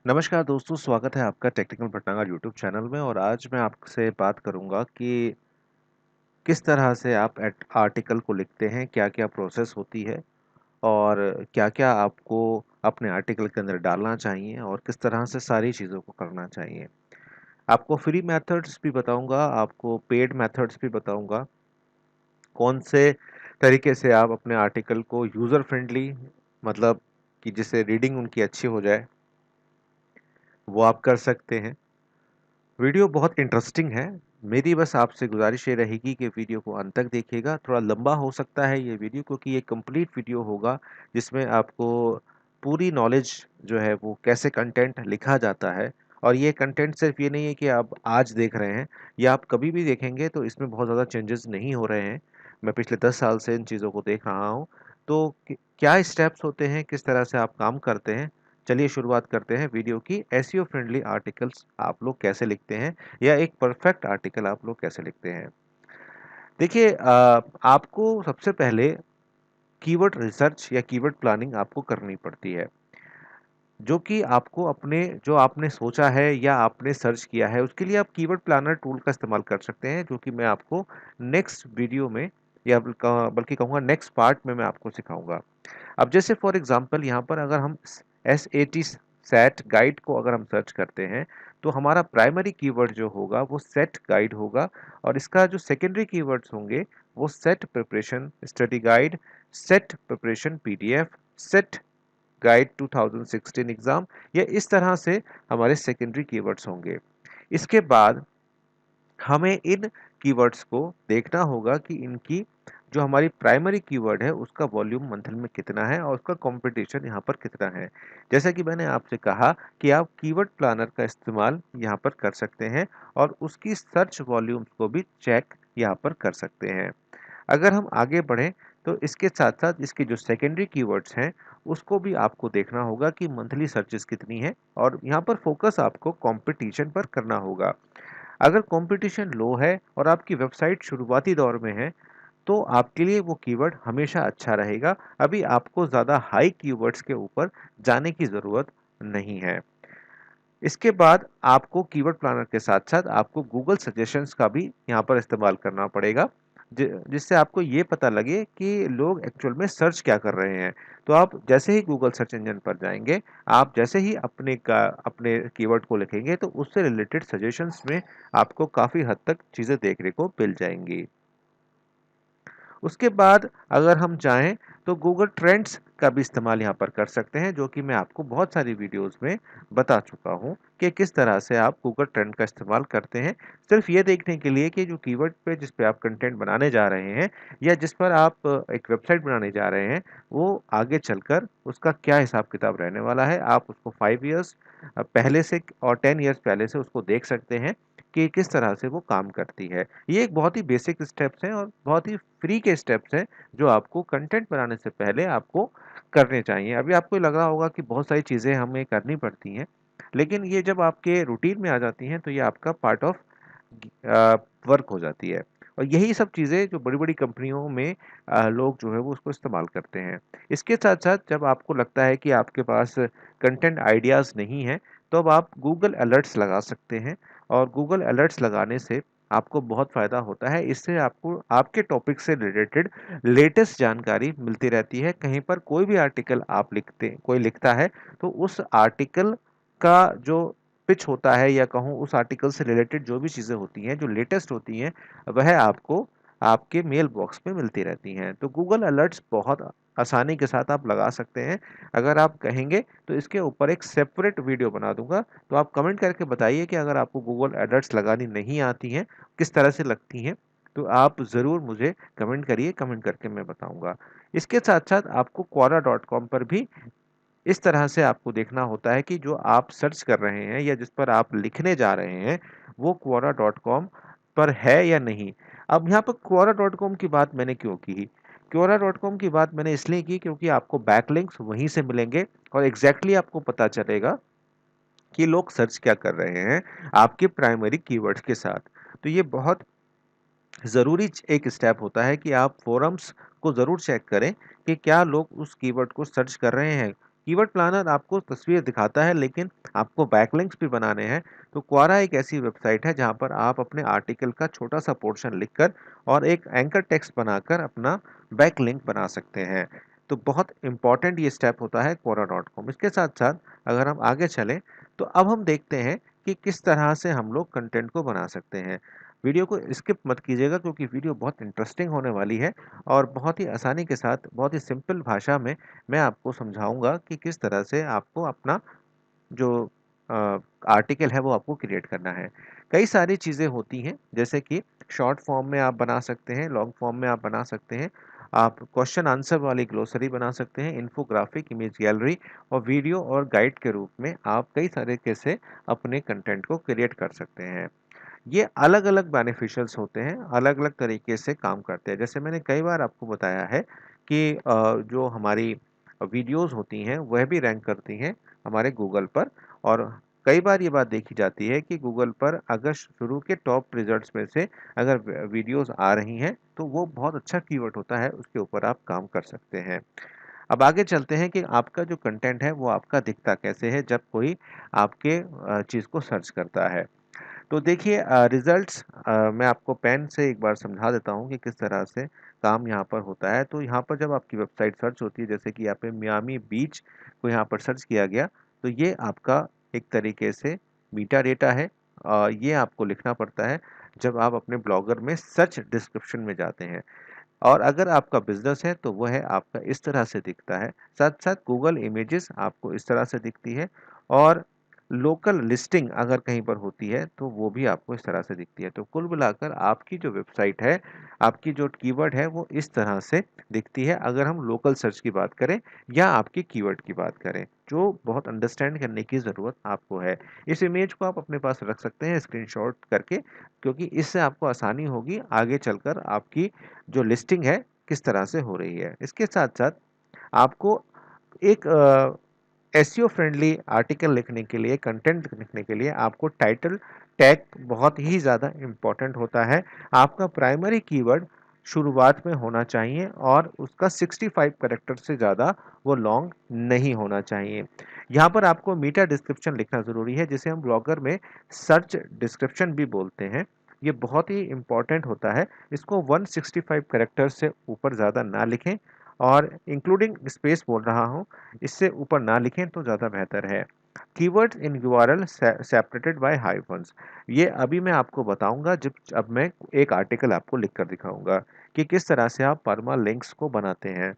नमस्कार दोस्तों, स्वागत है आपका टेक्निकल भटनागर यूट्यूब चैनल में। और आज मैं आपसे बात करूंगा कि किस तरह से आप आर्टिकल को लिखते हैं, क्या-क्या प्रोसेस होती है और क्या-क्या आपको अपने आर्टिकल के अंदर डालना चाहिए और किस तरह से सारी चीज़ों को करना चाहिए। आपको फ्री मेथड्स भी बताऊंगा, आपको पेड मेथड्स भी बताऊंगा, कौन से तरीके से आप अपने आर्टिकल को यूज़र फ्रेंडली, मतलब कि जिससे रीडिंग उनकी अच्छी हो जाए, वो आप कर सकते हैं। वीडियो बहुत इंटरेस्टिंग है। मेरी बस आपसे गुजारिश ये रहेगी कि वीडियो को अंत तक देखिएगा। थोड़ा लंबा हो सकता है ये वीडियो, क्योंकि ये कंप्लीट वीडियो होगा जिसमें आपको पूरी नॉलेज जो है वो कैसे कंटेंट लिखा जाता है। और ये कंटेंट सिर्फ ये नहीं है कि आप आज देख रहे हैं या आप कभी भी देखेंगे, तो इसमें बहुत ज़्यादा चेंजेस नहीं हो रहे हैं। मैं पिछले 10 साल से इन चीज़ों को देख रहा हूँ। तो क्या स्टेप्स होते हैं, किस तरह से आप काम करते हैं, चलिए शुरुआत करते हैं वीडियो की। एसईओ फ्रेंडली आर्टिकल्स आप लोग कैसे लिखते हैं या एक परफेक्ट आर्टिकल आप लोग कैसे लिखते हैं। देखिए, आपको सबसे पहले कीवर्ड रिसर्च या कीवर्ड प्लानिंग आपको करनी पड़ती है, जो कि आपको अपने जो आपने सोचा है या आपने सर्च किया है उसके लिए आप कीवर्ड प्लानर टूल का इस्तेमाल कर सकते हैं, जो कि मैं आपको नेक्स्ट वीडियो में या बल्कि कहूँगा नेक्स्ट पार्ट में मैं आपको सिखाऊंगा। अब जैसे फॉर एग्जांपल यहाँ पर अगर हम SAT सेट गाइड को अगर हम सर्च करते हैं, तो हमारा प्राइमरी कीवर्ड जो होगा वो सेट गाइड होगा। और इसका जो सेकेंडरी कीवर्ड्स होंगे वो set preparation study guide, set preparation PDF, set guide 2016 exam, या इस तरह से हमारे सेकेंडरी कीवर्ड्स होंगे। इसके बाद हमें इन कीवर्ड्स को देखना होगा कि इनकी जो हमारी प्राइमरी कीवर्ड है उसका वॉल्यूम मंथन में कितना है और उसका कंपटीशन यहाँ पर कितना है। जैसा कि मैंने आपसे कहा कि आप कीवर्ड प्लानर का इस्तेमाल यहाँ पर कर सकते हैं और उसकी सर्च वॉल्यूम्स को भी चेक यहाँ पर कर सकते हैं। अगर हम आगे बढ़ें तो इसके साथ साथ इसके जो सेकेंडरी कीवर्ड्स हैं उसको भी आपको देखना होगा कि मंथली सर्चेस कितनी है, और यहाँ पर फोकस आपको कंपटीशन पर करना होगा। अगर कंपटीशन लो है और आपकी वेबसाइट शुरुआती दौर में है, तो आपके लिए वो कीवर्ड हमेशा अच्छा रहेगा। अभी आपको ज़्यादा हाई कीवर्ड्स के ऊपर जाने की ज़रूरत नहीं है। इसके बाद आपको कीवर्ड प्लानर के साथ साथ आपको गूगल सजेशंस का भी यहाँ पर इस्तेमाल करना पड़ेगा, जिससे आपको ये पता लगे कि लोग एक्चुअल में सर्च क्या कर रहे हैं। तो आप जैसे ही गूगल सर्च इंजन पर जाएंगे, आप जैसे ही अपने कीवर्ड को लिखेंगे, तो उससे रिलेटेड सजेशंस में आपको काफ़ी हद तक चीज़ें देखने को मिल जाएंगी। उसके बाद अगर हम चाहें तो गूगल ट्रेंड्स का भी इस्तेमाल यहाँ पर कर सकते हैं, जो कि मैं आपको बहुत सारी वीडियोस में बता चुका हूँ कि किस तरह से आप गूगल ट्रेंड का इस्तेमाल करते हैं, सिर्फ ये देखने के लिए कि जो कीवर्ड पे जिस पे आप कंटेंट बनाने जा रहे हैं या जिस पर आप एक वेबसाइट बनाने जा रहे हैं, वो आगे चलकर उसका क्या हिसाब किताब रहने वाला है। आप उसको 5 ईयर्स पहले से और 10 ईयर्स पहले से उसको देख सकते हैं कि किस तरह से वो काम करती है। ये एक बहुत ही बेसिक स्टेप्स हैं और बहुत ही फ्री के स्टेप्स हैं, जो आपको कंटेंट बनाने से पहले आपको करने चाहिए। अभी आपको लग रहा होगा कि बहुत सारी चीज़ें हमें करनी पड़ती हैं, लेकिन ये जब आपके रूटीन में आ जाती हैं तो ये आपका पार्ट ऑफ वर्क हो जाती है। और यही सब चीज़ें जो बड़ी-बड़ी कंपनियों में लोग जो है वो उसको इस्तेमाल करते हैं। इसके साथ-साथ जब आपको लगता है कि आपके पास कंटेंट आइडियाज़ नहीं है, तो अब आप गूगल अलर्ट्स लगा सकते हैं। और गूगल अलर्ट्स लगाने से आपको बहुत फ़ायदा होता है। इससे आपको आपके टॉपिक से रिलेटेड लेटेस्ट जानकारी मिलती रहती है। कहीं पर कोई भी आर्टिकल आप कोई लिखता है, तो उस आर्टिकल का जो पिच होता है या कहूँ उस आर्टिकल से रिलेटेड जो भी चीज़ें होती हैं, जो लेटेस्ट होती हैं, वह आपको आपके मेल बॉक्स में मिलती रहती हैं। तो गूगल अलर्ट्स बहुत आसानी के साथ आप लगा सकते हैं। अगर आप कहेंगे तो इसके ऊपर एक सेपरेट वीडियो बना दूँगा। तो आप कमेंट करके बताइए कि अगर आपको गूगल अलर्ट्स लगानी नहीं आती हैं, किस तरह से लगती हैं? तो आप ज़रूर मुझे कमेंट करिए, कमेंट करके मैं बताऊँगा। इसके साथ-साथ आपको quora.com पर भी इस तरह से आपको देखना होता है कि जो आप सर्च कर रहे हैं या जिस पर आप लिखने जा रहे हैं, वो quora.com पर है या नहीं। अब यहाँ पर quora.com की बात मैंने क्यों की? quora.com की बात मैंने इसलिए की क्योंकि आपको बैकलिंक्स वहीं से मिलेंगे और एग्ज़ैक्टली आपको पता चलेगा कि लोग सर्च क्या कर रहे हैं आपके प्राइमरी कीवर्ड्स के साथ। तो ये बहुत ज़रूरी एक स्टेप होता है कि आप फोरम्स को ज़रूर चेक करें कि क्या लोग उस कीवर्ड को सर्च कर रहे हैं। कीवर्ड प्लानर आपको तस्वीर दिखाता है, लेकिन आपको बैकलिंक्स भी बनाने हैं। तो क्वारा एक ऐसी वेबसाइट है जहां पर आप अपने आर्टिकल का छोटा सा पोर्शन लिखकर और एक एंकर टेक्स्ट बनाकर अपना बैकलिंक बना सकते हैं। तो बहुत इंपॉर्टेंट ये स्टेप होता है quora.com। इसके साथ साथ अगर हम आगे चलें तो अब हम देखते हैं कि किस तरह से हम लोग कंटेंट को बना सकते हैं। वीडियो को स्किप मत कीजिएगा क्योंकि वीडियो बहुत इंटरेस्टिंग होने वाली है और बहुत ही आसानी के साथ बहुत ही सिंपल भाषा में मैं आपको समझाऊंगा कि किस तरह से आपको अपना जो आर्टिकल है वो आपको क्रिएट करना है। कई सारी चीज़ें होती हैं, जैसे कि शॉर्ट फॉर्म में आप बना सकते हैं, लॉन्ग फॉर्म में आप बना सकते हैं, आप क्वेश्चन आंसर वाली ग्लोसरी बना सकते हैं, इन्फोग्राफिक, इमेज गैलरी और वीडियो और गाइड के रूप में आप कई तरीके से अपने कंटेंट को क्रिएट कर सकते हैं। ये अलग अलग बेनिफिशियल्स होते हैं, अलग अलग तरीके से काम करते हैं। जैसे मैंने कई बार आपको बताया है कि जो हमारी वीडियोस होती हैं वह भी रैंक करती हैं हमारे गूगल पर। और कई बार ये बात देखी जाती है कि गूगल पर अगर शुरू के टॉप रिजल्ट्स में से अगर वीडियोस आ रही हैं तो वो बहुत अच्छा कीवर्ड होता है, उसके ऊपर आप काम कर सकते हैं। अब आगे चलते हैं कि आपका जो कंटेंट है वो आपका दिखता कैसे है जब कोई आपके चीज़ को सर्च करता है। तो देखिए रिजल्ट्स मैं आपको पेन से एक बार समझा देता हूँ कि किस तरह से काम यहाँ पर होता है। तो यहाँ पर जब आपकी वेबसाइट सर्च होती है, जैसे कि यहाँ पे मियामी बीच को यहाँ पर सर्च किया गया, तो ये आपका एक तरीके से मीटा डेटा है। ये आपको लिखना पड़ता है जब आप अपने ब्लॉगर में सर्च डिस्क्रिप्शन में जाते हैं। और अगर आपका बिजनेस है तो वह है आपका इस तरह से दिखता है। साथ साथ गूगल इमेजेस आपको इस तरह से दिखती है और लोकल लिस्टिंग अगर कहीं पर होती है तो वो भी आपको इस तरह से दिखती है। तो कुल मिलाकर आपकी जो वेबसाइट है, आपकी जो कीवर्ड है वो इस तरह से दिखती है अगर हम लोकल सर्च की बात करें या आपकी कीवर्ड की बात करें, जो बहुत अंडरस्टैंड करने की ज़रूरत आपको है। इस इमेज को आप अपने पास रख सकते हैं स्क्रीनशॉट करके, क्योंकि इससे आपको आसानी होगी आगे चलकर आपकी जो लिस्टिंग है किस तरह से हो रही है। इसके साथ साथ आपको एक एसईओ फ्रेंडली आर्टिकल लिखने के लिए, कंटेंट लिखने के लिए आपको टाइटल टैग बहुत ही ज़्यादा इम्पोर्टेंट होता है। आपका प्राइमरी कीवर्ड शुरुआत में होना चाहिए और उसका 65 कैरेक्टर से ज़्यादा वो लॉन्ग नहीं होना चाहिए। यहाँ पर आपको मीटा डिस्क्रिप्शन लिखना ज़रूरी है, जिसे हम ब्लॉगर में सर्च डिस्क्रिप्शन भी बोलते हैं। ये बहुत ही इम्पोर्टेंट होता है। इसको 165 कैरेक्टर से ऊपर ज़्यादा ना लिखें और इंक्लूडिंग स्पेस बोल रहा हूँ, इससे ऊपर ना लिखें तो ज़्यादा बेहतर है। Keywords in URL separated by hyphens, ये अभी मैं आपको बताऊंगा जब अब मैं एक आर्टिकल आपको लिख कर दिखाऊंगा कि किस तरह से आप परमा लिंक्स को बनाते हैं।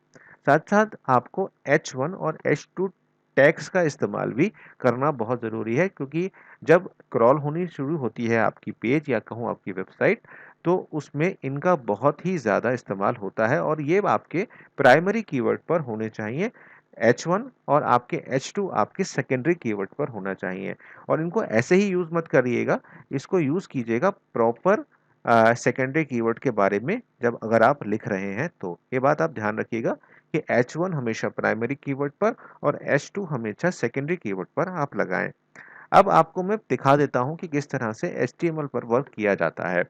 साथ साथ आपको H1 और H2 टैग्स का इस्तेमाल भी करना बहुत ज़रूरी है, क्योंकि जब क्रॉल होनी शुरू होती है आपकी पेज या कहूँ आपकी वेबसाइट, तो उसमें इनका बहुत ही ज़्यादा इस्तेमाल होता है और ये आपके प्राइमरी कीवर्ड पर होने चाहिए। H1 और आपके H2 आपके सेकेंडरी कीवर्ड पर होना चाहिए। और इनको ऐसे ही यूज़ मत करिएगा, इसको यूज़ कीजिएगा प्रॉपर सेकेंडरी कीवर्ड के बारे में जब अगर आप लिख रहे हैं तो। ये बात आप ध्यान रखिएगा कि H1 हमेशा प्राइमरी कीवर्ड पर और H2 हमेशा सेकेंडरी कीवर्ड पर आप लगाएं। अब आपको मैं दिखा देता हूं कि किस तरह से HTML पर वर्क किया जाता है।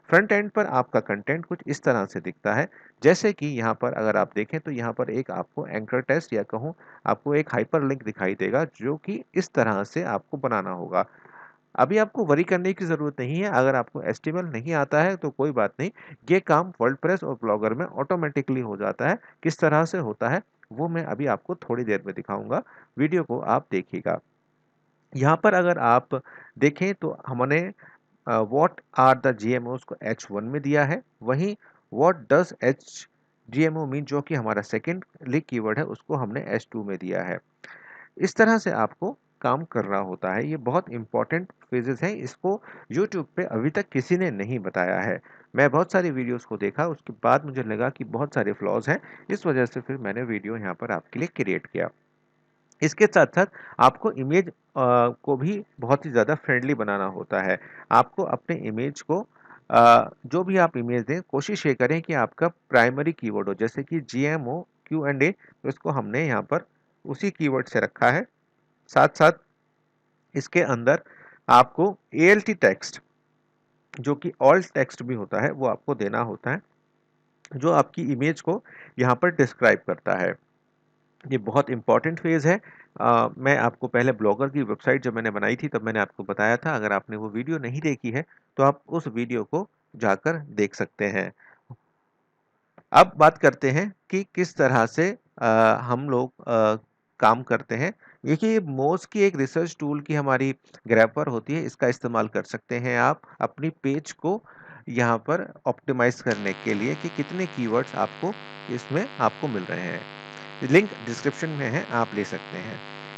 फ्रंट एंड पर आपका कंटेंट कुछ इस तरह से दिखता है, जैसे कि यहाँ पर अगर आप देखें तो यहाँ पर एक आपको एंकर टेक्स्ट या कहूँ आपको एक हाइपर लिंक दिखाई देगा, जो कि इस तरह से आपको बनाना होगा। अभी आपको वरी करने की ज़रूरत नहीं है। अगर आपको HTML नहीं आता है तो कोई बात नहीं, ये काम वर्डप्रेस और ब्लॉगर में ऑटोमेटिकली हो जाता है। किस तरह से होता है वो मैं अभी आपको थोड़ी देर में दिखाऊंगा, वीडियो को आप देखिएगा। यहाँ पर अगर आप देखें तो हमने व्हाट आर द जीएमओज को H1 में दिया है, वहीं what does H GMO mean जो कि हमारा सेकेंड लिंक कीवर्ड है उसको हमने H2 में दिया है। इस तरह से आपको काम करना होता है। ये बहुत इंपॉर्टेंट फेजेस हैं, इसको यूट्यूब पे अभी तक किसी ने नहीं बताया है। मैं बहुत सारी वीडियोस को देखा, उसके बाद मुझे लगा कि बहुत सारे फ्लॉज हैं, इस वजह से फिर मैंने वीडियो यहाँ पर आपके लिए क्रिएट किया। इसके साथ साथ आपको इमेज को भी बहुत ही ज़्यादा फ्रेंडली बनाना होता है। आपको अपने इमेज को जो भी आप इमेज दें, कोशिश ये करें कि आपका प्राइमरी कीवर्ड हो, जैसे कि GMO Q&A, तो इसको हमने यहाँ पर उसी कीवर्ड से रखा है। साथ साथ इसके अंदर आपको ALT टेक्स्ट, जो कि ऑल्ट टेक्स्ट भी होता है, वो आपको देना होता है, जो आपकी इमेज को यहाँ पर डिस्क्राइब करता है। ये बहुत इंपॉर्टेंट फेज़ है। मैं आपको पहले ब्लॉगर की वेबसाइट जब मैंने बनाई थी तब मैंने आपको बताया था, अगर आपने वो वीडियो नहीं देखी है तो आप उस वीडियो को जाकर देख सकते हैं। अब बात करते हैं कि किस तरह से हम लोग काम करते हैं। देखिए, मोज की एक रिसर्च टूल की हमारी ग्रैपर होती है, इसका इस्तेमाल कर सकते हैं आप अपनी पेज को यहाँ पर ऑप्टिमाइज करने के लिए कि कितने कीवर्ड्स आपको इसमें आपको मिल रहे हैं। लिंक डिस्क्रिप्शन में है, आप ले सकते हैं।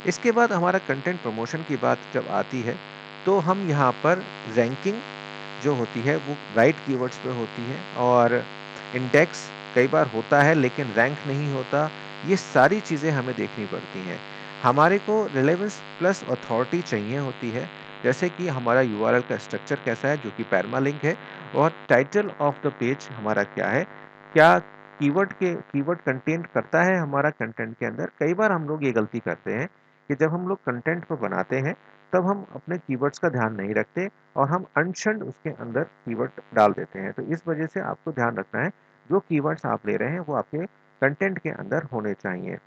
इसके बाद हमारा कंटेंट प्रमोशन की बात जब आती है तो हम यहाँ पर रैंकिंग जो होती है वो राइट कीवर्ड्स पे होती है, और इंडेक्स कई बार होता है लेकिन रैंक नहीं होता। ये सारी चीज़ें हमें देखनी पड़ती हैं। हमारे को रिलेवेंस प्लस अथॉरिटी चाहिए होती है, जैसे कि हमारा यूआरएल का स्ट्रक्चर कैसा है जो कि परमालिंक है, और टाइटल ऑफ द पेज हमारा क्या है, क्या कीवर्ड कंटेंट करता है हमारा कंटेंट के अंदर। कई बार हम लोग ये गलती करते हैं कि जब हम लोग कंटेंट को बनाते हैं तब हम अपने कीवर्ड्स का ध्यान नहीं रखते और हम अनशन्ड उसके अंदर कीवर्ड डाल देते हैं। तो इस वजह से आपको ध्यान रखना है, जो कीवर्ड्स आप ले रहे हैं वो आपके कंटेंट के अंदर होने चाहिए,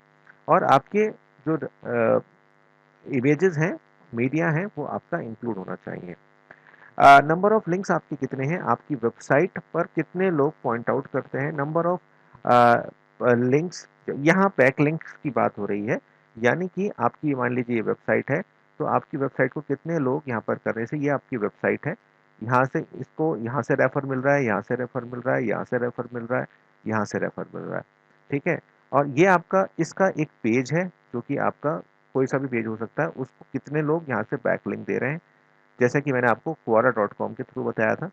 और आपके जो इमेजेस हैं, मीडिया हैं, वो आपका इंक्लूड होना चाहिए। नंबर ऑफ लिंक्स आपके कितने हैं, आपकी वेबसाइट पर कितने लोग पॉइंट आउट करते हैं। नंबर ऑफ लिंक्स, यहाँ बैक लिंक्स की बात हो रही है, यानी कि आपकी मान लीजिए ये वेबसाइट है, तो आपकी वेबसाइट को कितने लोग यहाँ पर कर रहे हैं। ये आपकी वेबसाइट है, यहाँ से इसको यहाँ से रेफर मिल रहा है, यहाँ से रेफर मिल रहा है, यहाँ से रेफर मिल रहा है, यहाँ से रेफर मिल रहा है। ठीक है, और ये आपका इसका एक पेज है जो कि आपका कोई सा भी पेज हो सकता है, उसको कितने लोग यहाँ से बैक लिंक दे रहे हैं, जैसे कि मैंने आपको quora.com के थ्रू बताया था।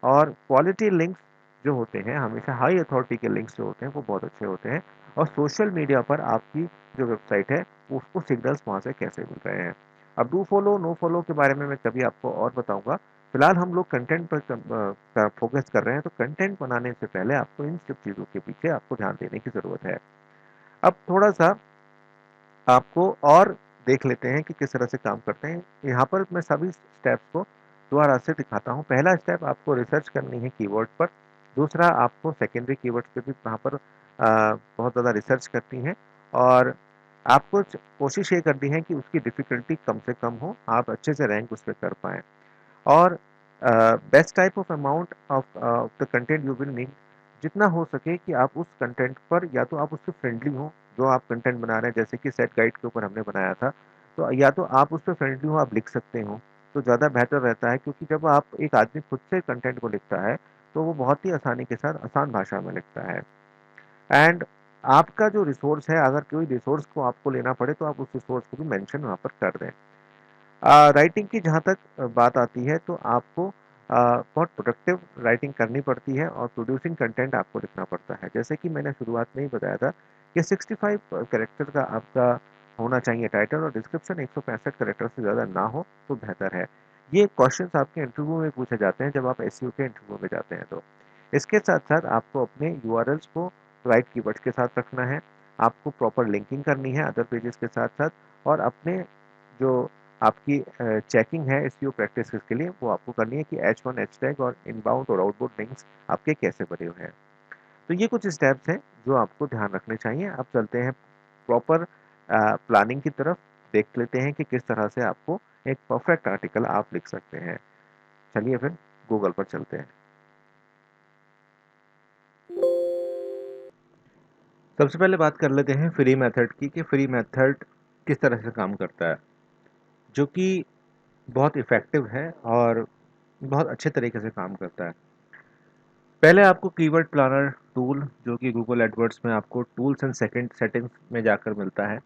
और क्वालिटी लिंक्स जो होते हैं, हमेशा हाई अथॉरिटी के लिंक्स जो होते हैं वो बहुत अच्छे होते हैं। और सोशल मीडिया पर आपकी जो वेबसाइट है उसको सिग्नल्स वहाँ से कैसे मिल रहे हैं। अब डू फॉलो नो फॉलो के बारे में मैं कभी आपको और बताऊंगा। फिलहाल हम लोग कंटेंट पर फोकस कर रहे हैं, तो कंटेंट बनाने से पहले आपको इन सब चीज़ों के पीछे आपको ध्यान देने की ज़रूरत है। अब थोड़ा सा आपको और देख लेते हैं कि किस तरह से काम करते हैं। यहाँ पर मैं सभी स्टेप्स को दोबारा से दिखाता हूँ। पहला स्टेप, आपको रिसर्च करनी है कीवर्ड पर। दूसरा, आपको सेकेंडरी कीवर्ड्स पे भी वहाँ पर बहुत ज़्यादा रिसर्च करनी है, और आपको कोशिश ये करनी है कि उसकी डिफ़िकल्टी कम से कम हो, आप अच्छे से रैंक उस पे कर पाएँ। और best type of amount of the content you will need, जितना हो सके कि आप उस कंटेंट पर या तो आप उससे फ्रेंडली हो, जो आप कंटेंट बना रहे हैं, जैसे कि सेट गाइड के ऊपर हमने बनाया था, तो या तो आप उस पर फ्रेंडली हो, आप लिख सकते हो, तो ज़्यादा बेहतर रहता है। क्योंकि जब आप एक आदमी खुद से कंटेंट को लिखता है तो वो बहुत ही आसानी के साथ आसान भाषा में लिखता है। एंड आपका जो रिसोर्स है, अगर कोई रिसोर्स को आपको लेना पड़े तो आप उस रिसोर्स को भी मेंशन वहाँ पर कर दें। राइटिंग की जहाँ तक बात आती है, तो आपको बहुत प्रोडक्टिव राइटिंग करनी पड़ती है और प्रोड्यूसिंग कंटेंट आपको लिखना पड़ता है। जैसे कि मैंने शुरुआत में ही बताया था कि 65 कैरेक्टर का आपका होना चाहिए टाइटल, और डिस्क्रिप्शन 165 कैरेक्टर से ज़्यादा ना हो तो बेहतर है। ये क्वेश्चंस आपके इंटरव्यू में पूछे जाते हैं जब आप एसईओ के इंटरव्यू में जाते हैं। तो इसके साथ साथ आपको अपने यूआरएल्स को राइट कीवर्ड्स के साथ रखना है, आपको प्रॉपर लिंकिंग करनी है अदर पेजेस के साथ साथ, और अपने जो आपकी चेकिंग है एसईओ प्रैक्टिसेस के लिए, वो आपको करनी है कि H1 हैशटैग और इनबाउंड और आउटबाउंड लिंक्स आपके कैसे बने हुए हैं। तो ये कुछ स्टेप्स हैं जो आपको ध्यान रखने चाहिए। अब चलते हैं प्रॉपर प्लानिंग की तरफ, देख लेते हैं कि किस तरह से आपको एक परफेक्ट आर्टिकल आप लिख सकते हैं। चलिए फिर गूगल पर चलते हैं। सबसे पहले बात कर लेते हैं फ्री मेथड की, कि फ्री मेथड किस तरह से काम करता है, जो कि बहुत इफ़ेक्टिव है और बहुत अच्छे तरीके से काम करता है। पहले आपको कीवर्ड प्लानर टूल, जो कि गूगल एडवर्ड्स में आपको टूल्स एंड सेकंड सेटिंग्स में जाकर मिलता है,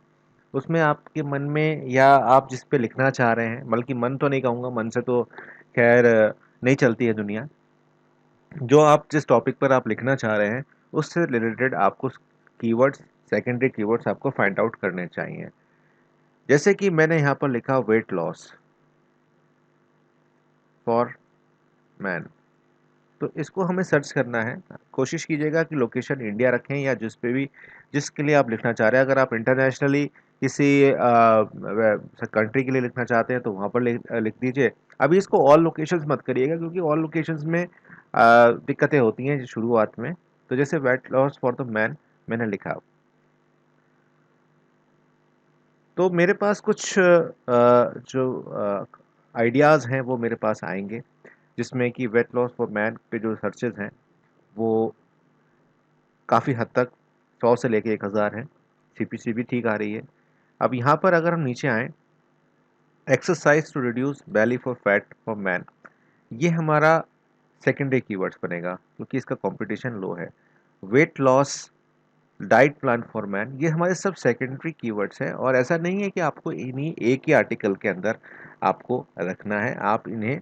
उसमें आपके मन में या आप जिस पे लिखना चाह रहे हैं, बल्कि मन तो नहीं कहूँगा, मन से तो खैर नहीं चलती है दुनिया, जो आप जिस टॉपिक पर आप लिखना चाह रहे हैं उससे रिलेटेड आपको कीवर्ड्स, सेकेंडरी कीवर्ड्स आपको फाइंड आउट करने चाहिए। जैसे कि मैंने यहाँ पर लिखा वेट लॉस फॉर मैन, तो इसको हमें सर्च करना है। कोशिश कीजिएगा कि लोकेशन इंडिया रखें, या जिस पे भी जिसके लिए आप लिखना चाह रहे हैं। अगर आप इंटरनेशनली किसी कंट्री के लिए लिखना चाहते हैं तो वहाँ पर लिख दीजिए। अभी इसको ऑल लोकेशंस मत करिएगा, क्योंकि ऑल लोकेशंस में दिक्कतें होती हैं शुरुआत में। तो जैसे weight loss for the man मैंने लिखा, तो मेरे पास कुछ जो आइडियाज़ हैं वो मेरे पास आएँगे, जिसमें कि वेट लॉस फॉर मैन पे जो सर्चेज़ हैं वो काफ़ी हद तक 100 से लेके 1000 हैं। सीपीसी भी ठीक आ रही है। अब यहाँ पर अगर हम नीचे आएँ, exercise to reduce belly for fat for man, ये हमारा सेकेंडरी कीवर्ड्स बनेगा क्योंकि इसका कॉम्पिटिशन लो है। Weight loss, diet plan for man, ये हमारे सब सेकेंडरी कीवर्ड्स हैं और ऐसा नहीं है कि आपको इन्हीं एक ही आर्टिकल के अंदर आपको रखना है। आप इन्हें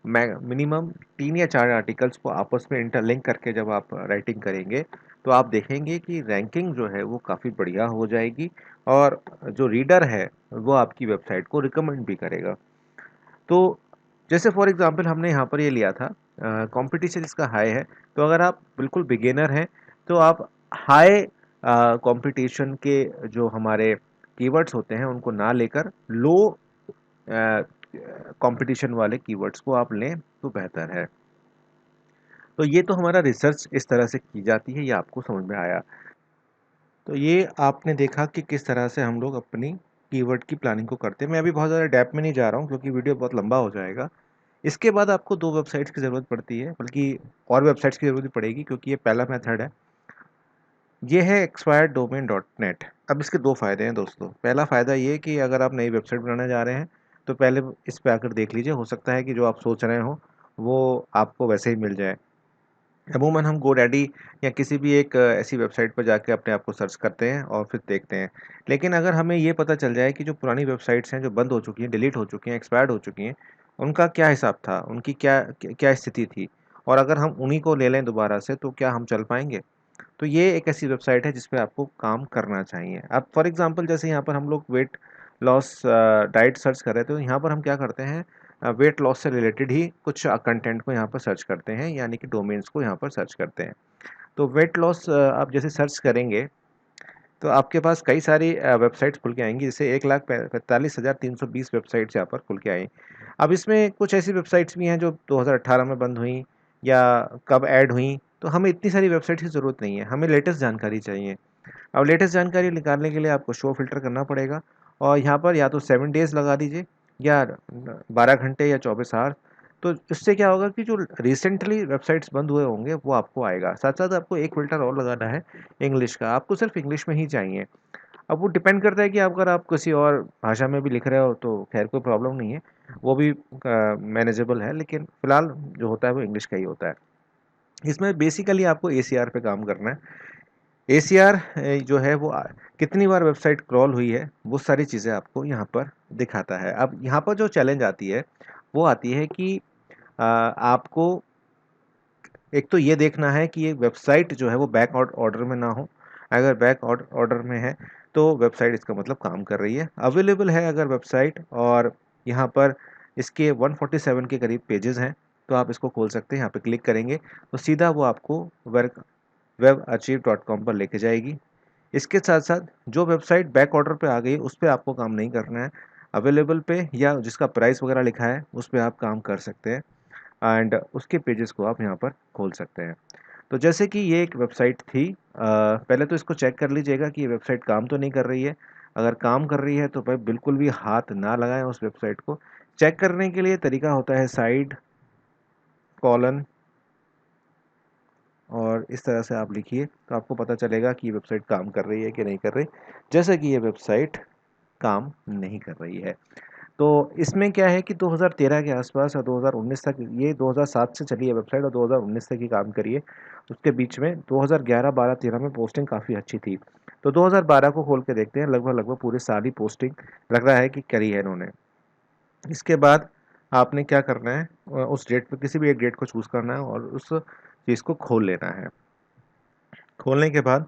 मिनिमम 3 या 4 आर्टिकल्स को आपस में इंटरलिंक करके जब आप राइटिंग करेंगे, तो आप देखेंगे कि रैंकिंग जो है वो काफ़ी बढ़िया हो जाएगी और जो रीडर है, वो आपकी वेबसाइट को रिकमेंड भी करेगा। तो जैसे फॉर एग्ज़ाम्पल हमने यहाँ पर ये लिया था, कॉम्पिटिशन इसका हाई है, तो अगर आप बिल्कुल बिगिनर हैं, तो आप हाई कॉम्पिटिशन के जो हमारे कीवर्ड्स होते हैं, उनको ना लेकर लो कंपटीशन वाले कीवर्ड्स को आप लें तो बेहतर है। तो ये तो हमारा रिसर्च इस तरह से की जाती है, ये आपको समझ में आया। तो ये आपने देखा कि किस तरह से हम लोग अपनी कीवर्ड की प्लानिंग को करते हैं। मैं अभी बहुत ज़्यादा डेप्थ में नहीं जा रहा हूँ क्योंकि वीडियो बहुत लंबा हो जाएगा। इसके बाद आपको 2 वेबसाइट्स की ज़रूरत पड़ती है, बल्कि और वेबसाइट्स की ज़रूरत भी पड़ेगी क्योंकि ये पहला मेथड है। ये है expireddomain.net। अब इसके 2 फ़ायदे हैं दोस्तों। पहला फ़ायदा ये कि अगर आप नई वेबसाइट बनाने जा रहे हैं, तो पहले इस पे आकर देख लीजिए, हो सकता है कि जो आप सोच रहे हो, वो आपको वैसे ही मिल जाए। अमूमन हम गोडैडी या किसी भी एक ऐसी वेबसाइट पर जाके अपने आप को सर्च करते हैं और फिर देखते हैं। लेकिन अगर हमें ये पता चल जाए कि जो पुरानी वेबसाइट्स हैं, जो बंद हो चुकी हैं, डिलीट हो चुकी हैं, एक्सपायर्ड हो चुकी हैं, उनका क्या हिसाब था, उनकी क्या स्थिति थी और अगर हम उन्हीं को ले लें दोबारा से, तो क्या हम चल पाएँगे? तो ये एक ऐसी वेबसाइट है जिस पे आपको काम करना चाहिए। अब फॉर एग्ज़ाम्पल जैसे यहाँ पर हम लोग वेट लॉस डाइट सर्च कर रहे थे, तो यहाँ पर हम क्या करते हैं, वेट लॉस से रिलेटेड ही कुछ कंटेंट को यहाँ पर सर्च करते हैं, यानी कि डोमेन्स को यहाँ पर सर्च करते हैं। तो वेट लॉस आप जैसे सर्च करेंगे, तो आपके पास कई सारी वेबसाइट्स खुल के आएँगी, जैसे 1,45,320 वेबसाइट्स यहाँ पर खुल के आई। अब इसमें कुछ ऐसी वेबसाइट्स भी हैं जो 2018 में बंद हुई या कब ऐड हुई, तो हमें इतनी सारी वेबसाइट्स की ज़रूरत नहीं है, हमें लेटेस्ट जानकारी चाहिए। अब लेटेस्ट जानकारी निकालने के लिए आपको शो फ़िल्टर करना पड़ेगा और यहाँ पर या तो 7 डेज़ लगा दीजिए या 12 घंटे या 24 आवर्स। तो इससे क्या होगा कि जो रिसेंटली वेबसाइट्स बंद हुए होंगे वो आपको आएगा। साथ-साथ आपको एक फ़िल्टर और लगाना है इंग्लिश का, आपको सिर्फ़ इंग्लिश में ही चाहिए। अब वो डिपेंड करता है कि अगर आप किसी और भाषा में भी लिख रहे हो तो ख़ैर कोई प्रॉब्लम नहीं है, वो भी मैनेजेबल है, लेकिन फ़िलहाल जो होता है वो इंग्लिश का ही होता है। इसमें बेसिकली आपको एसीआर पे काम करना है। एसीआर जो है वो कितनी बार वेबसाइट क्रॉल हुई है, वो सारी चीज़ें आपको यहाँ पर दिखाता है। अब यहाँ पर जो चैलेंज आती है, वो आती है कि आपको एक तो ये देखना है कि ये वेबसाइट जो है वो बैक ऑर्डर में ना हो। अगर बैक ऑर्डर में है, तो वेबसाइट इसका मतलब काम कर रही है। अवेलेबल है अगर वेबसाइट और यहाँ पर इसके 147 के करीब पेजेज़ हैं, तो आप इसको खोल सकते हैं। यहाँ पे क्लिक करेंगे, तो सीधा वो आपको वर्क webachieve.com पर लेके जाएगी। इसके साथ-साथ जो वेबसाइट बैक ऑर्डर पे आ गई है, उस पे आपको काम नहीं करना है। अवेलेबल पे या जिसका प्राइस वगैरह लिखा है, उस पे आप काम कर सकते हैं एंड उसके पेजेस को आप यहाँ पर खोल सकते हैं। तो जैसे कि ये एक वेबसाइट थी, पहले तो इसको चेक कर लीजिएगा कि ये वेबसाइट काम तो नहीं कर रही है। अगर काम कर रही है, तो भाई बिल्कुल भी हाथ ना लगाएँ उस वेबसाइट को। चेक करने के लिए तरीका होता है साइड कोलन और इस तरह से आप लिखिए, तो आपको पता चलेगा कि ये वेबसाइट काम कर रही है कि नहीं कर रही। जैसे कि ये वेबसाइट काम नहीं कर रही है। तो इसमें क्या है कि 2013 के आसपास और 2019 तक, ये 2007 से चली है वेबसाइट और 2019 तक ही काम करी है। उसके बीच में 2011, 12, 13 में पोस्टिंग काफ़ी अच्छी थी। तो 2012 को खोल के देखते हैं, लगभग पूरे साल ही पोस्टिंग लग रहा है कि करी है इन्होंने। इसके बाद आपने क्या करना है, उस डेट पे किसी भी एक डेट को चूज़ करना है और उस चीज़ को खोल लेना है। खोलने के बाद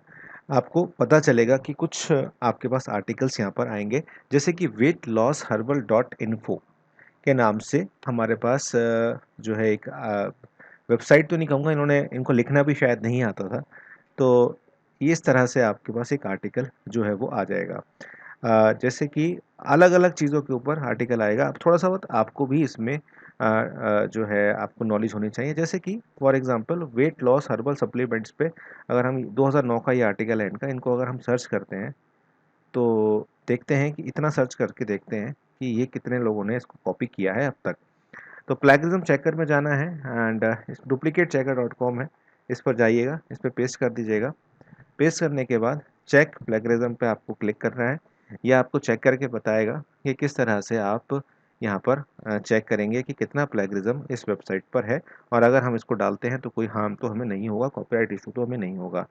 आपको पता चलेगा कि कुछ आपके पास आर्टिकल्स यहाँ पर आएँगे, जैसे कि weight loss herbal dot info के नाम से हमारे पास जो है एक वेबसाइट तो नहीं कहूँगा, इन्होंने इनको लिखना भी शायद नहीं आता था। तो इस तरह से आपके पास एक आर्टिकल जो है वो आ जाएगा। जैसे कि अलग-अलग चीज़ों के ऊपर आर्टिकल आएगा। अब थोड़ा-सा बहुत आपको भी इसमें जो है आपको नॉलेज होनी चाहिए। जैसे कि for example weight loss herbal supplements पे अगर हम 2009 का ये आर्टिकल है इनका, इनको अगर हम सर्च करते हैं, तो देखते हैं कि इतना सर्च करके देखते हैं कि ये कितने लोगों ने इसको कॉपी किया है अब तक। तो प्लेगरिज्म चेकर में जाना है and duplicate checker dot com है, इस पर जाइएगा, इस पर पेस्ट कर दीजिएगा। पेस्ट करने के बाद चेक प्लेगरिज्म पे आपको क्लिक करना है। यह आपको चेक करके बताएगा कि किस तरह से आप यहाँ पर चेक करेंगे कि कितना प्लेगरिज्म इस वेबसाइट पर है, और अगर हम इसको डालते हैं तो कोई हार्म तो हमें नहीं होगा, कॉपीराइट इशू तो हमें नहीं होगा।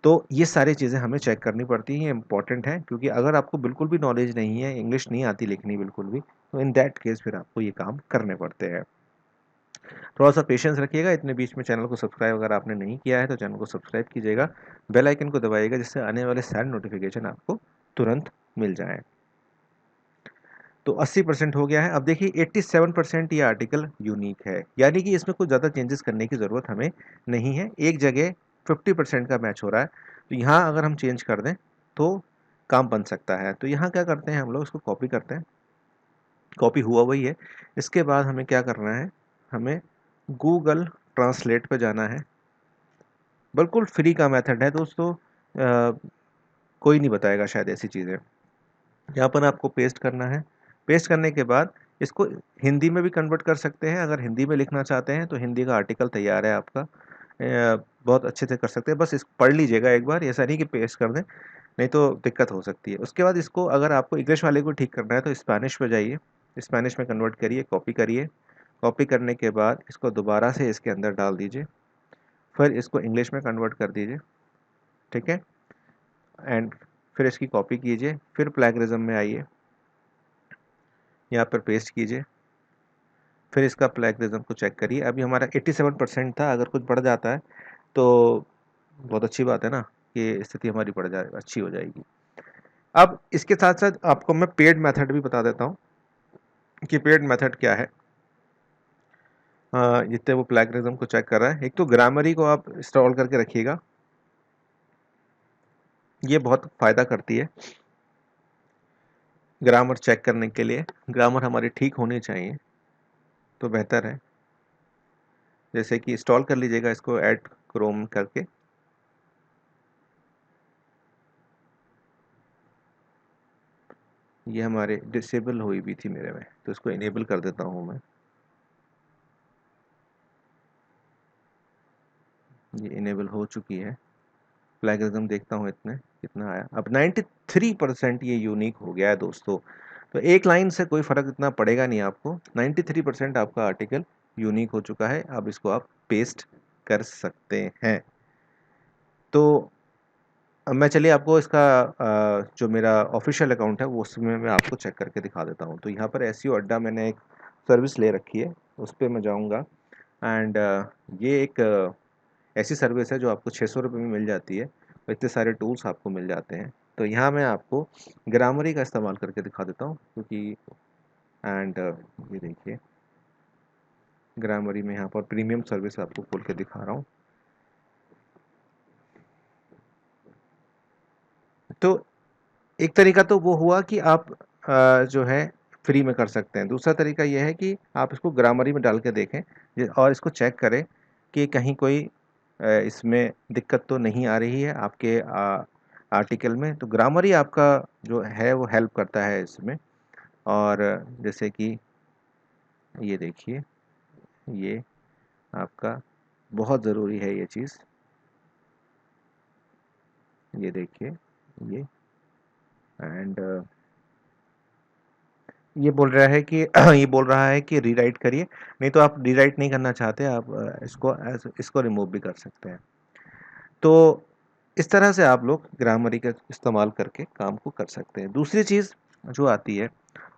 तो ये सारी चीज़ें हमें चेक करनी पड़ती हैं, ये इंपॉर्टेंट है, क्योंकि अगर आपको बिल्कुल भी नॉलेज नहीं है, इंग्लिश नहीं आती लिखनी बिल्कुल भी, तो इन दैट केस फिर आपको ये काम करने पड़ते हैं। थोड़ा सा पेशेंस रखिएगा। इतने बीच में चैनल को सब्सक्राइब अगर आपने नहीं किया है तो चैनल को सब्सक्राइब कीजिएगा, बेल आइकन को दबाइएगा, जिससे आने वाले सारे नोटिफिकेशन आपको तुरंत मिल जाएँ। तो 80% हो गया है। अब देखिए 87% ये आर्टिकल यूनिक है, यानी कि इसमें कुछ ज़्यादा चेंजेस करने की ज़रूरत हमें नहीं है। एक जगह 50% का मैच हो रहा है, तो यहाँ अगर हम चेंज कर दें तो काम बन सकता है। तो यहाँ क्या करते हैं हम लोग, इसको कॉपी करते हैं, कॉपी हुआ वही है। इसके बाद हमें क्या करना है, हमें गूगल ट्रांसलेट पे जाना है। बिल्कुल फ्री का मेथड है दोस्तों, कोई नहीं बताएगा शायद ऐसी चीज़ें। यहाँ पर आपको पेस्ट करना है। पेस्ट करने के बाद इसको हिंदी में भी कन्वर्ट कर सकते हैं, अगर हिंदी में लिखना चाहते हैं तो हिंदी का आर्टिकल तैयार है आपका, बहुत अच्छे से कर सकते हैं। बस इस पढ़ लीजिएगा एक बार, ऐसा नहीं कि पेस्ट कर दें, नहीं तो दिक्कत हो सकती है। उसके बाद इसको अगर आपको इंग्लिश वाले को ठीक करना है तो स्पेनिश पे जाइए, स्पेनिश में कन्वर्ट करिए, कॉपी करिए। कॉपी करने के बाद इसको दोबारा से इसके अंदर डाल दीजिए, फिर इसको इंग्लिश में कन्वर्ट कर दीजिए, ठीक है। एंड फिर इसकी कॉपी कीजिए, फिर प्लेगरिज्म में आइए, यहाँ पर पेस्ट कीजिए, फिर इसका प्लेगरिज्म को चेक करिए। अभी हमारा 87% था, अगर कुछ बढ़ जाता है तो बहुत अच्छी बात है ना, कि स्थिति हमारी बढ़ जाए, अच्छी हो जाएगी। अब इसके साथ साथ आपको मैं पेड मेथड भी बता देता हूँ कि पेड मेथड क्या है। जितने वो प्लेगरिज्म को चेक कर रहा है, एक तो ग्रामरी को आप इंस्टॉल करके रखिएगा, ये बहुत फ़ायदा करती है ग्रामर चेक करने के लिए। ग्रामर हमारी ठीक होनी चाहिए तो बेहतर है। जैसे कि इंस्टॉल कर लीजिएगा इसको ऐड क्रोम करके। ये हमारे डिसेबल हुई भी थी मेरे में, तो इसको इनेबल कर देता हूँ मैं। ये इनेबल हो चुकी है। प्लेगरिज्म देखता हूँ इतने कितना आया। अब 93% ये यूनिक हो गया है दोस्तों। तो एक लाइन से कोई फ़र्क इतना पड़ेगा नहीं आपको। 93% आपका आर्टिकल यूनिक हो चुका है। अब इसको आप पेस्ट कर सकते हैं। तो अब मैं चलिए आपको इसका जो मेरा ऑफिशियल अकाउंट है वो उसमें मैं आपको चेक करके दिखा देता हूँ। तो यहाँ पर एसईओ अड्डा मैंने एक सर्विस ले रखी है, उस पर मैं जाऊँगा एंड ये एक ऐसी सर्विस है जो आपको 600 रुपये में मिल जाती है, और इतने सारे टूल्स आपको मिल जाते हैं। तो यहाँ मैं आपको ग्रामरी का इस्तेमाल करके दिखा देता हूँ, क्योंकि एंड ये देखिए ग्रामरी में यहाँ पर प्रीमियम सर्विस आपको खोल के दिखा रहा हूँ। तो एक तरीका तो वो हुआ कि आप जो है फ्री में कर सकते हैं। दूसरा तरीका ये है कि आप इसको ग्रामरी में डाल के देखें और इसको चेक करें कि कहीं कोई इसमें दिक्कत तो नहीं आ रही है आपके आर्टिकल में। तो ग्रामरी आपका जो है वो हेल्प करता है इसमें। और जैसे कि ये देखिए, ये आपका बहुत ज़रूरी है ये चीज़। ये देखिए, ये एंड ये बोल रहा है कि ये बोल रहा है कि रीराइट करिए। नहीं तो आप रीराइट नहीं करना चाहते, आप इसको रिमूव भी कर सकते हैं। तो इस तरह से आप लोग ग्रामरी का इस्तेमाल करके काम को कर सकते हैं। दूसरी चीज़ जो आती है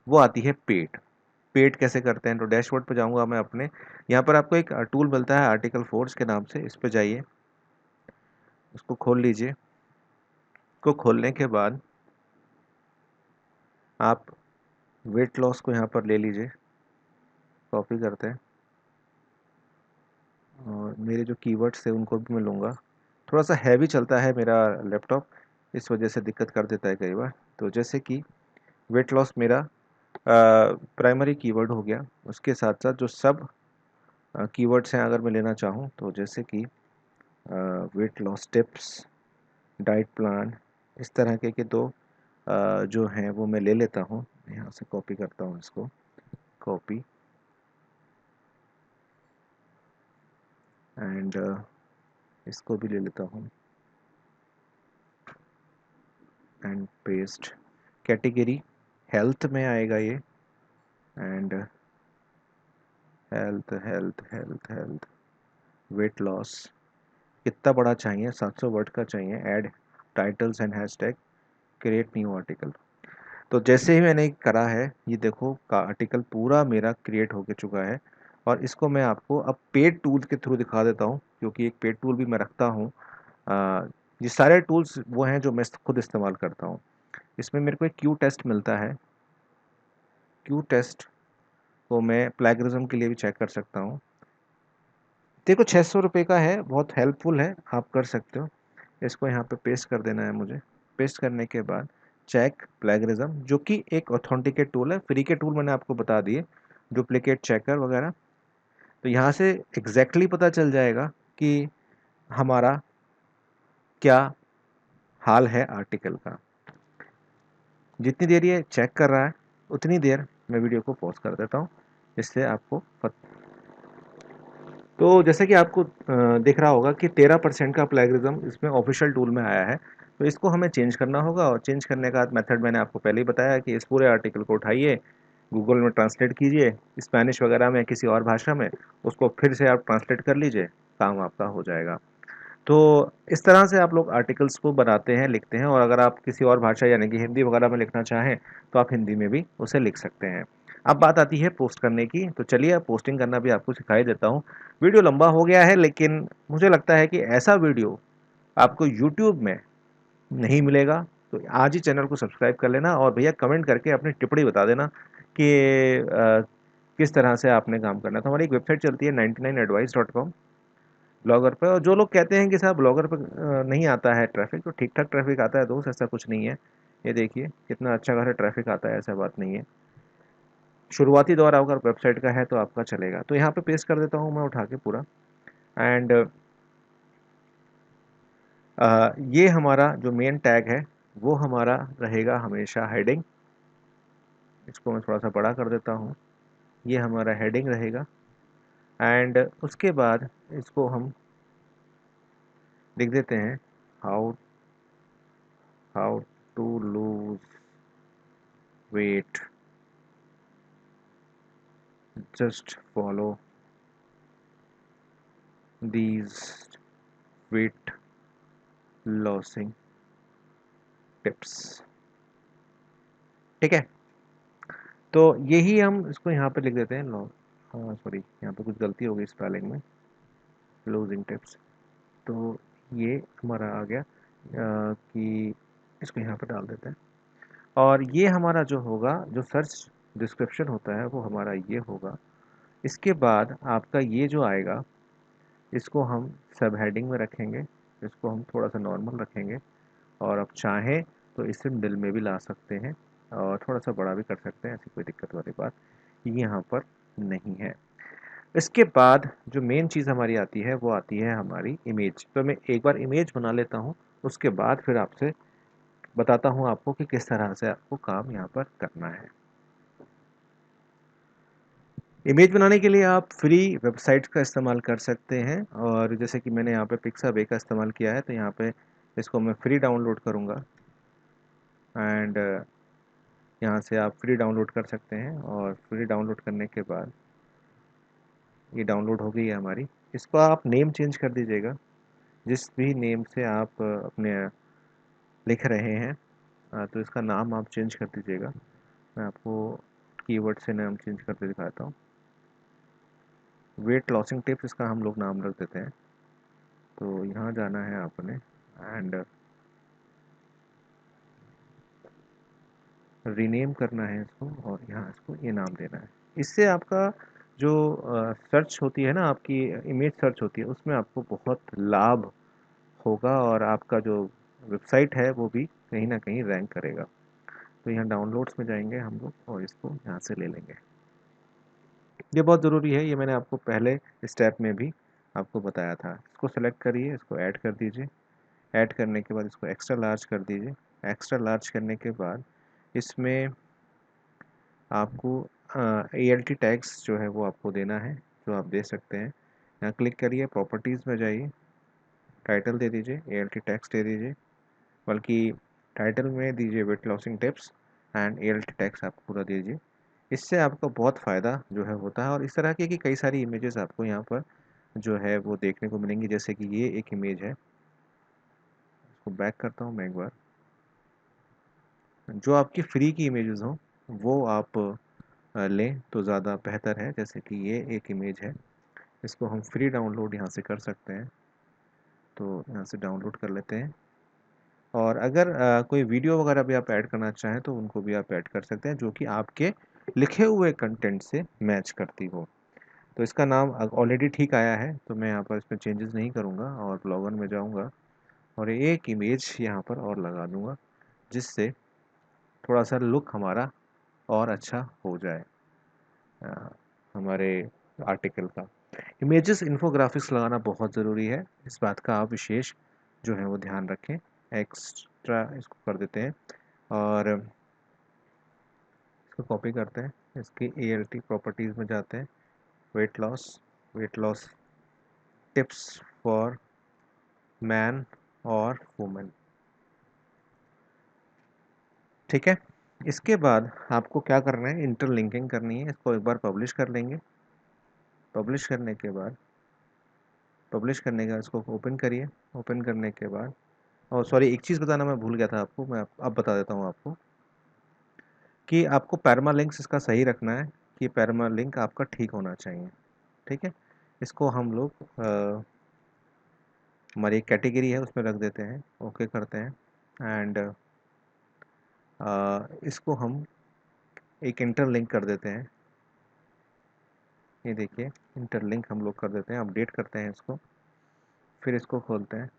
वो आती है पेड। पेड कैसे करते हैं, तो डैशबोर्ड पे जाऊंगा मैं अपने। यहाँ पर आपको एक टूल मिलता है आर्टिकल फोर्स के नाम से, इस पे जाइए, उसको खोल लीजिए। इसको खोलने के बाद आप वेट लॉस को यहाँ पर ले लीजिए, कॉपी करते हैं, और मेरे जो कीवर्ड्स थे उनको भी मैं लूँगा। थोड़ा सा हैवी चलता है मेरा लैपटॉप, इस वजह से दिक्कत कर देता है कई बार। तो जैसे कि वेट लॉस मेरा प्राइमरी कीवर्ड हो गया। उसके साथ साथ जो सब कीवर्ड्स हैं अगर मैं लेना चाहूँ, तो जैसे कि weight loss tips, diet plan, इस तरह के दो जो हैं वो मैं ले लेता हूँ। यहाँ से कॉपी करता हूँ इसको, कॉपी एंड इसको भी ले लेता हूँ एंड पेस्ट। कैटेगरी हेल्थ में आएगा ये, and health health health health weight loss. कितना बड़ा चाहिए? 700 वर्ड का चाहिए। Add titles and hashtag, create new article. तो जैसे ही मैंने करा है, ये देखो का आर्टिकल पूरा मेरा क्रिएट होके चुका है। और इसको मैं आपको अब पेड टूल्स के थ्रू दिखा देता हूँ, क्योंकि एक पेड टूल भी मैं रखता हूँ। ये सारे टूल्स वो हैं जो मैं खुद इस्तेमाल करता हूँ। इसमें मेरे को एक क्यू टेस्ट मिलता है। क्यू टेस्ट को मैं प्लेगरिज्म के लिए भी चेक कर सकता हूँ। देखो 600 रुपये का है, बहुत हेल्पफुल है, आप कर सकते हो। इसको यहाँ पे पेस्ट कर देना है मुझे। पेस्ट करने के बाद चेक प्लेगरिज्म, जो कि एक ऑथेंटिकेट टूल है। फ्री के टूल मैंने आपको बता दिए, डुप्लीकेट चेकर वगैरह। तो यहाँ से एग्जैक्टली पता चल जाएगा कि हमारा क्या हाल है आर्टिकल का। जितनी देर ये चेक कर रहा है उतनी देर मैं वीडियो को पॉज कर देता हूँ, इससे आपको तो जैसे कि आपको दिख रहा होगा कि 13% का प्लेगरिज्म इसमें ऑफिशियल टूल में आया है। तो इसको हमें चेंज करना होगा, और चेंज करने का मेथड मैंने आपको पहले ही बताया कि इस पूरे आर्टिकल को उठाइए, गूगल में ट्रांसलेट कीजिए स्पेनिश वगैरह में, किसी और भाषा में, उसको फिर से आप ट्रांसलेट कर लीजिए, काम आपका हो जाएगा। तो इस तरह से आप लोग आर्टिकल्स को बनाते हैं, लिखते हैं। और अगर आप किसी और भाषा यानी कि हिंदी वगैरह में लिखना चाहें तो आप हिंदी में भी उसे लिख सकते हैं। अब बात आती है पोस्ट करने की, तो चलिए अब पोस्टिंग करना भी आपको सिखाई देता हूँ। वीडियो लंबा हो गया है, लेकिन मुझे लगता है कि ऐसा वीडियो आपको यूट्यूब में नहीं मिलेगा। तो आज ही चैनल को सब्सक्राइब कर लेना, और भैया कमेंट करके अपनी टिप्पणी बता देना कि किस तरह से आपने काम करना है। तो हमारी एक वेबसाइट चलती है 99advice.com, ब्लॉगर पे। और जो लोग कहते हैं कि साहब ब्लॉगर पे नहीं आता है ट्रैफिक, तो ठीक ठाक ट्रैफिक आता है दोस्त, ऐसा कुछ नहीं है। ये देखिए कितना अच्छा खासा ट्रैफिक आता है, ऐसा बात नहीं है। शुरुआती दौर अगर वेबसाइट का है तो आपका चलेगा। तो यहाँ पे पेस्ट कर देता हूँ मैं उठा के पूरा। एंड ये हमारा जो मेन टैग है वो हमारा रहेगा हमेशा हेडिंग। इसको मैं थोड़ा सा बड़ा कर देता हूँ। ये हमारा हेडिंग रहेगा। एंड उसके बाद इसको हम लिख देते हैं, how how to lose weight, just follow these weight losing tips। ठीक है, तो यही हम इसको यहाँ पे लिख देते हैं। लो, हाँ सॉरी, यहाँ पे कुछ गलती हो गई स्पेलिंग में, लूजिंग टिप्स। तो ये हमारा आ गया कि इसको यहाँ पे डाल देते हैं। और ये हमारा जो होगा, जो सर्च डिस्क्रिप्शन होता है वो हमारा ये होगा। इसके बाद आपका ये जो आएगा, इसको हम सब हेडिंग में रखेंगे, इसको हम थोड़ा सा नॉर्मल रखेंगे। और आप चाहें तो इसे मिडिल में भी ला सकते हैं, और थोड़ा सा बड़ा भी कर सकते हैं, ऐसी कोई दिक्कत वाली बात यहाँ पर नहीं है। इसके बाद जो मेन चीज़ हमारी आती है वो आती है हमारी इमेज। तो मैं एक बार इमेज बना लेता हूँ, उसके बाद फिर आपसे बताता हूँ आपको कि किस तरह से आपको काम यहाँ पर करना है। इमेज बनाने के लिए आप फ्री वेबसाइट्स का इस्तेमाल कर सकते हैं, और जैसे कि मैंने यहाँ पे पिक्साबे का इस्तेमाल किया है, तो यहाँ पे इसको मैं फ्री डाउनलोड करूँगा। एंड यहाँ से आप फ्री डाउनलोड कर सकते हैं, और फ्री डाउनलोड करने के बाद ये डाउनलोड हो गई है हमारी। इसको आप नेम चेंज कर दीजिएगा, जिस भी नेम से आप अपने लिख रहे हैं, तो इसका नाम आप चेंज कर दीजिएगा। मैं आपको कीवर्ड से नाम चेंज करके दिखाता हूँ। वेट लॉसिंग टिप्स इसका हम लोग नाम रख देते हैं। तो यहाँ जाना है आपने, एंड रीनेम करना है इसको, और यहाँ इसको ये नाम देना है। इससे आपका जो सर्च होती है ना, आपकी इमेज सर्च होती है, उसमें आपको बहुत लाभ होगा, और आपका जो वेबसाइट है वो भी कहीं ना कहीं रैंक करेगा। तो यहाँ डाउनलोड्स में जाएंगे हम लोग, और इसको यहाँ से ले लेंगे। ये बहुत ज़रूरी है, ये मैंने आपको पहले स्टेप में भी आपको बताया था। इसको सेलेक्ट करिए, इसको ऐड कर दीजिए। ऐड करने के बाद इसको एक्स्ट्रा लार्ज कर दीजिए। एक्स्ट्रा लार्ज करने के बाद इसमें आपको ALT टैग्स जो है वो आपको देना है, जो आप दे सकते हैं। यहाँ क्लिक करिए, प्रॉपर्टीज़ में जाइए, टाइटल दे दीजिए, ALT टैग्स दे दीजिए, बल्कि टाइटल में दीजिए weight losing tips and ALT tags आप पूरा दीजिए। इससे आपको बहुत फ़ायदा जो है होता है। और इस तरह की कई सारी इमेजेस आपको यहाँ पर जो है वो देखने को मिलेंगी। जैसे कि ये एक इमेज है, इसको बैक करता हूँ मैं एक बार। जो आपकी फ्री की इमेजेस हों वो आप लें तो ज़्यादा बेहतर है। जैसे कि ये एक इमेज है, इसको हम फ्री डाउनलोड यहाँ से कर सकते हैं, तो यहाँ से डाउनलोड कर लेते हैं। और अगर कोई वीडियो वगैरह भी आप ऐड करना चाहें तो उनको भी आप ऐड कर सकते हैं, जो कि आपके लिखे हुए कंटेंट से मैच करती हो। तो इसका नाम ऑलरेडी ठीक आया है, तो मैं यहाँ पर इसमें चेंजेस नहीं करूँगा और ब्लॉगर में जाऊँगा और एक इमेज यहाँ पर और लगा दूँगा, जिससे थोड़ा सा लुक हमारा और अच्छा हो जाए अ, हमारे आर्टिकल का। इमेजेस इन्फोग्राफिक्स लगाना बहुत ज़रूरी है, इस बात का आप विशेष जो है वो ध्यान रखें। एक्स्ट्रा इसको कर देते हैं और इसको कॉपी करते हैं, इसकी ALT प्रॉपर्टीज़ में जाते हैं, weight loss tips for man और वुमेन। ठीक है, इसके बाद आपको क्या करना है, इंटरलिंकिंग करनी है। इसको एक बार पब्लिश कर लेंगे। पब्लिश करने के बाद इसको ओपन करिए। ओपन करने के बाद, और सॉरी एक चीज़ बताना मैं भूल गया था आपको, मैं अब बता देता हूँ आपको कि आपको पैरालिंक्स इसका सही रखना है, कि पैरालिंक आपका ठीक होना चाहिए। ठीक है, इसको हम लोग हमारी एक कैटेगरी है उसमें रख देते हैं, ओके करते हैं एंड इसको हम एक इंटरलिंक कर देते हैं। ये देखिए, इंटरलिंक हम लोग कर देते हैं, अपडेट करते हैं इसको, फिर इसको खोलते हैं।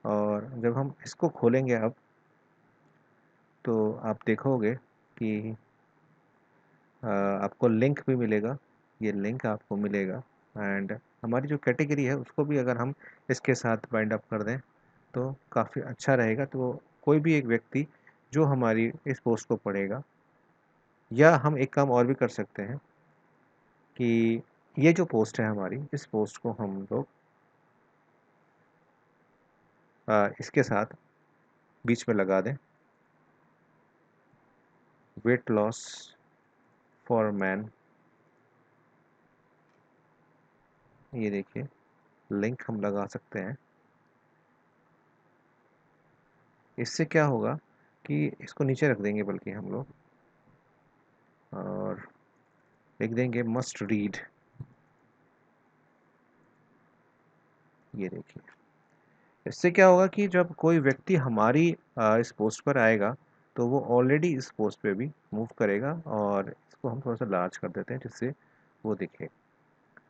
और जब हम इसको खोलेंगे अब, तो आप देखोगे कि आपको लिंक भी मिलेगा, ये लिंक आपको मिलेगा एंड हमारी जो कैटेगरी है उसको भी अगर हम इसके साथ बाइंड अप कर दें तो काफ़ी अच्छा रहेगा। तो कोई भी एक व्यक्ति जो हमारी इस पोस्ट को पढ़ेगा, या हम एक काम और भी कर सकते हैं कि ये जो पोस्ट है हमारी, इस पोस्ट को हम लोग इसके साथ बीच में लगा दें, वेट लॉस फॉर मैन। ये देखिए, लिंक हम लगा सकते हैं। इससे क्या होगा कि इसको नीचे रख देंगे बल्कि हम लोग, और लिख देंगे मस्ट रीड। ये देखिए, इससे क्या होगा कि जब कोई व्यक्ति हमारी इस पोस्ट पर आएगा तो वो ऑलरेडी इस पोस्ट पे भी मूव करेगा। और इसको हम थोड़ा सा लार्ज कर देते हैं जिससे वो दिखे।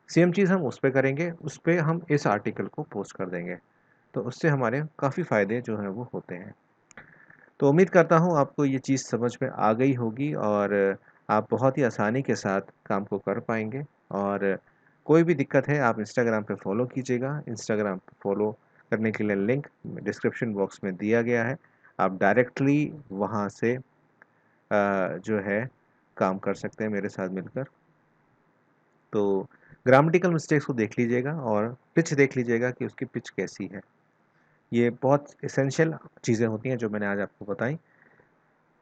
सेम चीज़ हम उस पे करेंगे, उस पे हम इस आर्टिकल को पोस्ट कर देंगे, तो उससे हमारे काफ़ी फ़ायदे जो हैं वो होते हैं। तो उम्मीद करता हूँ आपको ये चीज़ समझ में आ गई होगी और आप बहुत ही आसानी के साथ काम को कर पाएंगे। और कोई भी दिक्कत है आप इंस्टाग्राम पे फॉलो कीजिएगा। इंस्टाग्राम पे फॉलो करने के लिए लिंक डिस्क्रिप्शन बॉक्स में दिया गया है, आप डायरेक्टली वहाँ से जो है काम कर सकते हैं मेरे साथ मिलकर। तो ग्रामेटिकल मिस्टेक्स को देख लीजिएगा और पिच देख लीजिएगा कि उसकी पिच कैसी है। ये बहुत इसेंशियल चीज़ें होती हैं जो मैंने आज आपको बताई।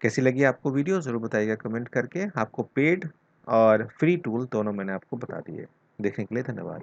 कैसी लगी आपको वीडियो ज़रूर बताइएगा कमेंट करके। आपको पेड और फ्री टूल दोनों मैंने आपको बता दिए। देखने के लिए धन्यवाद।